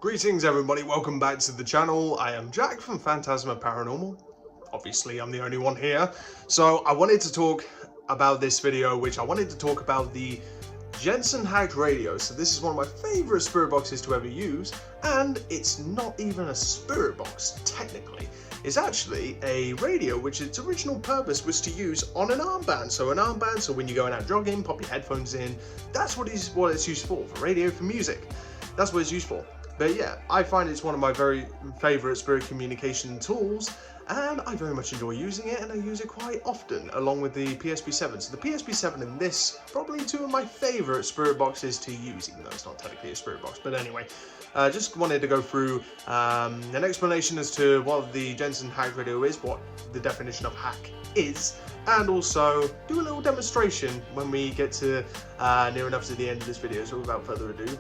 Greetings everybody, welcome back to the channel. I am Jack from Phantasma Paranormal. Obviously I'm the only one here. So I wanted to talk about this video, which I wanted to talk about the Jensen hacked radio. So this is one of my favorite spirit boxes to ever use, and it's not even a spirit box technically. It's actually a radio which its original purpose was to use on an armband. So an armband, so when you're going out jogging, pop your headphones in. That's what it's used for radio, for music. That's what it's used for. But yeah, I find it's one of my very favourite spirit communication tools, and I very much enjoy using it, and I use it quite often, along with the PSP-7. So the PSP-7 and this, probably two of my favourite spirit boxes to use, even though it's not technically a spirit box. But anyway, just wanted to go through an explanation as to what the Jensen hack radio is, what the definition of hack is, and also do a little demonstration when we get to near enough to the end of this video. So without further ado,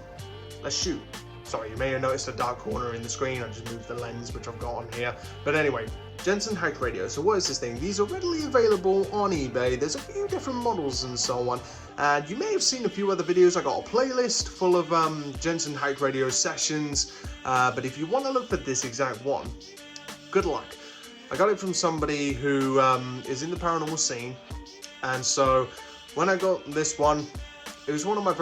let's shoot. Sorry, you may have noticed a dark corner in the screen. I just moved the lens which I've got on here. But anyway, Jensen hacked radio. So what is this thing? These are readily available on eBay. There's a few different models and so on. And you may have seen a few other videos. I got a playlist full of Jensen hacked radio sessions. But if you want to look for this exact one, good luck. I got it from somebody who is in the paranormal scene. And so when I got this one, it was one of my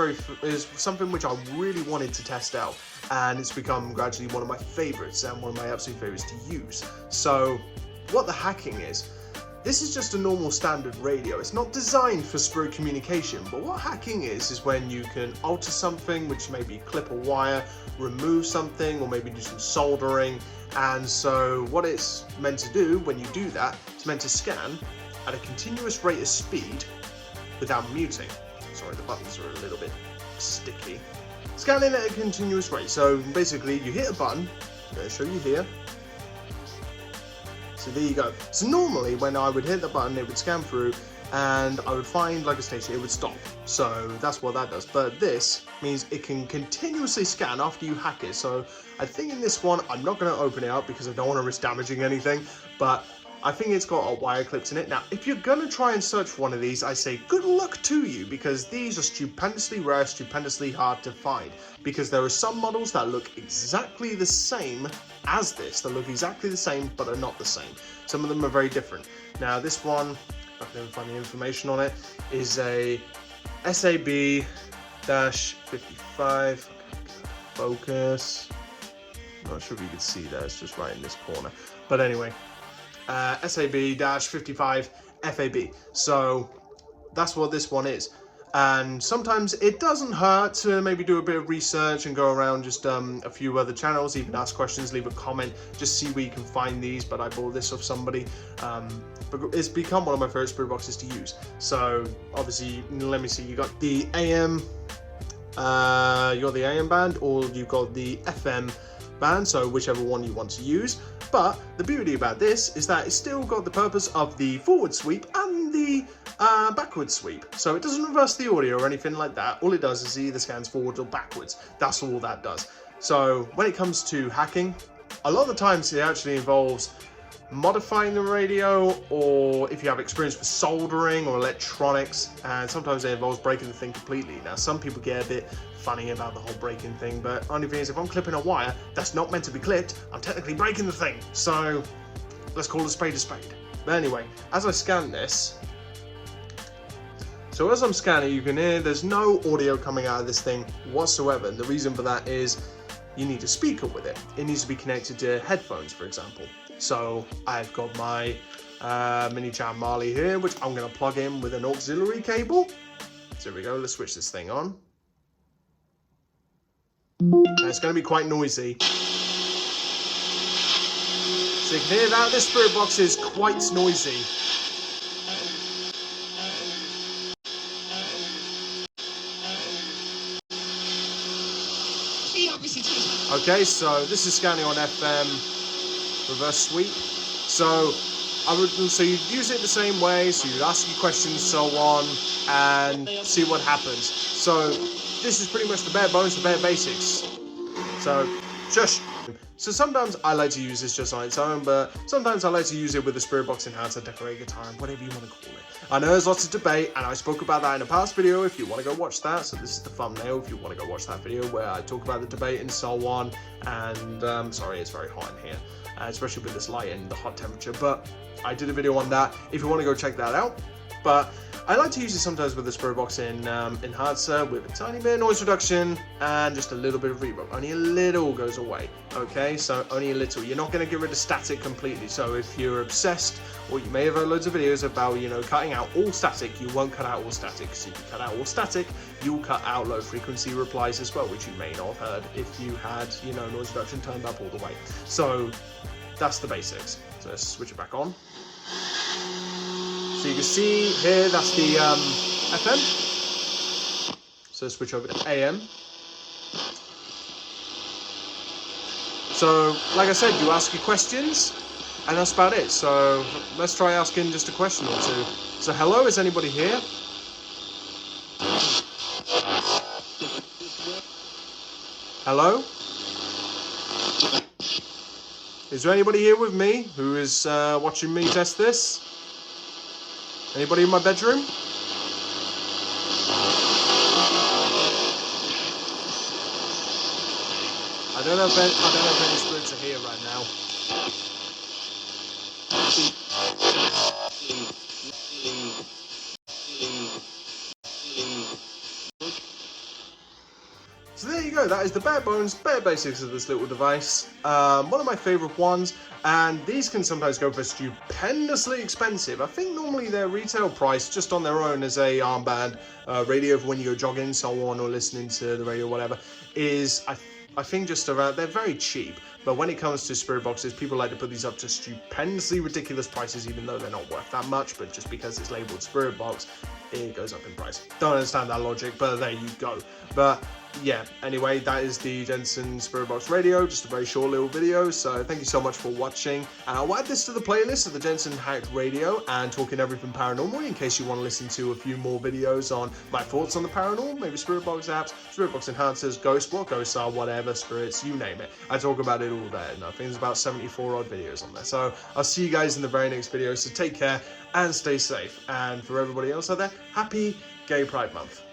something which I really wanted to test out, and it's become gradually one of my favorites and one of my absolute favorites to use. So what the hacking is, this is just a normal standard radio. It's not designed for spirit communication, but what hacking is when you can alter something, which maybe clip a wire, remove something, or maybe do some soldering. And so what it's meant to do when you do that, it's meant to scan at a continuous rate of speed without muting. Sorry, the buttons are a little bit sticky. Scanning at a continuous rate. So basically, you hit a button. I'm going to show you here. So there you go. So normally, when I would hit the button, it would scan through, and I would find like a station. It would stop. So that's what that does. But this means it can continuously scan after you hack it. So I think in this one, I'm not going to open it up because I don't want to risk damaging anything. But I think it's got a wire clips in it. Now, if you're going to try and search for one of these, I say good luck to you, because these are stupendously rare, stupendously hard to find. Because there are some models that look exactly the same as this, that look exactly the same, but are not the same. Some of them are very different. Now, this one, if I can even find the information on it, is a SAB-55. Focus. I'm not sure if you can see that, it's just right in this corner. But anyway, SAB-55 FAB. So that's what this one is. And sometimes it doesn't hurt to maybe do a bit of research and go around just a few other channels, even ask questions, leave a comment, just see where you can find these. But I bought this off somebody. But it's become one of my favorite spirit boxes to use. So obviously, let me see, you got the AM, band, or you've got the FM band, so whichever one you want to use. But the beauty about this is that it's still got the purpose of the forward sweep and the backward sweep. So it doesn't reverse the audio or anything like that. All it does is either scans forwards or backwards. That's all that does. So when it comes to hacking, a lot of the times it actually involves modifying the radio, or if you have experience with soldering or electronics, and sometimes it involves breaking the thing completely. Now, some people get a bit funny about the whole breaking thing, but only thing is, if I'm clipping a wire that's not meant to be clipped, I'm technically breaking the thing. So let's call a spade a spade. But anyway, as I scan this, so as I'm scanning, you can hear there's no audio coming out of this thing whatsoever. And the reason for that is you need a speaker with it. It needs to be connected to headphones, for example. So I've got my mini Chan Marley here, which I'm going to plug in with an auxiliary cable. So here we go, let's switch this thing on. And it's going to be quite noisy. So you can hear that, this spirit box is quite noisy. Okay, so this is scanning on FM reverse sweep. So you'd use it the same way, so you'd ask your questions, so on, and see what happens. So this is pretty much the bare bones, the bare basics. So shush. So sometimes I like to use this just on its own, but sometimes I like to use it with the Spirit Box Enhancer, Decorate Guitar, whatever you want to call it. I know there's lots of debate, and I spoke about that in a past video if you want to go watch that. So this is the thumbnail if you want to go watch that video where I talk about the debate and so on. And sorry, it's very hot in here, especially with this light and the hot temperature, but I did a video on that if you want to go check that out. But I like to use it sometimes with the Spirit Box Enhancer with a tiny bit of noise reduction and just a little bit of reverb. Only a little goes away, okay? So only a little. You're not going to get rid of static completely. So if you're obsessed, or you may have heard loads of videos about, you know, cutting out all static, you won't cut out all static. So if you cut out all static, you'll cut out low frequency replies as well, which you may not have heard if you had, you know, noise reduction turned up all the way. So that's the basics. So let's switch it back on. So you can see here, that's the FM. So switch over to AM. So, like I said, you ask your questions, and that's about it. So let's try asking just a question or two. So hello, is anybody here? Hello? Is there anybody here with me who is watching me test this? Anybody in my bedroom? I don't know if any spirits are here right now. So there you go, that is the bare bones, bare basics of this little device. One of my favourite ones, and these can sometimes go for stupendously expensive. I think normally their retail price, just on their own as a armband, radio for when you go jogging, so on, or listening to the radio, whatever, is, I think just around, they're very cheap. But when it comes to Spirit Boxes, people like to put these up to stupendously ridiculous prices, even though they're not worth that much, but just because it's labelled Spirit Box, it goes up in price. Don't understand that logic, but there you go. But yeah, anyway, that is the Jensen Spirit Box Radio, just a very short little video, so thank you so much for watching. And I'll add this to the playlist of the Jensen Hacked Radio and Talking Everything Paranormal, in case you want to listen to a few more videos on my thoughts on the paranormal, maybe Spirit Box apps, Spirit Box Enhancers, ghosts, what ghosts are, whatever, spirits, you name it. I talk about it all there, and I think there's about 74 odd videos on there. So I'll see you guys in the very next video, so take care and stay safe. And for everybody else out there, happy Gay Pride Month.